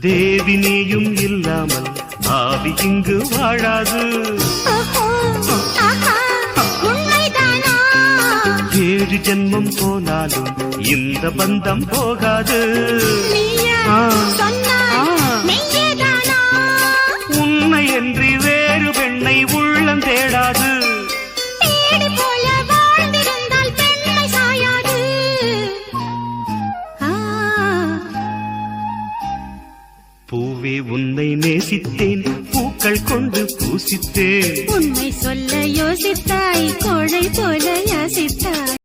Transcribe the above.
தேவி நீயும் இல்லாமல் ஆவி இங்கு வாழாது. ஏழு ஜென்மம் போனாலும் இந்த பந்தம் போகாது. உன்னை என்று வேறு பெண்ணை உள்ளம் தேடாது. பூவே உன்னை நேசித்தேன், பூக்கள் கொண்டு பூசித்தேன். உண்மை சொல்ல யோசித்தாய், கோழை போல யாசித்தாய்.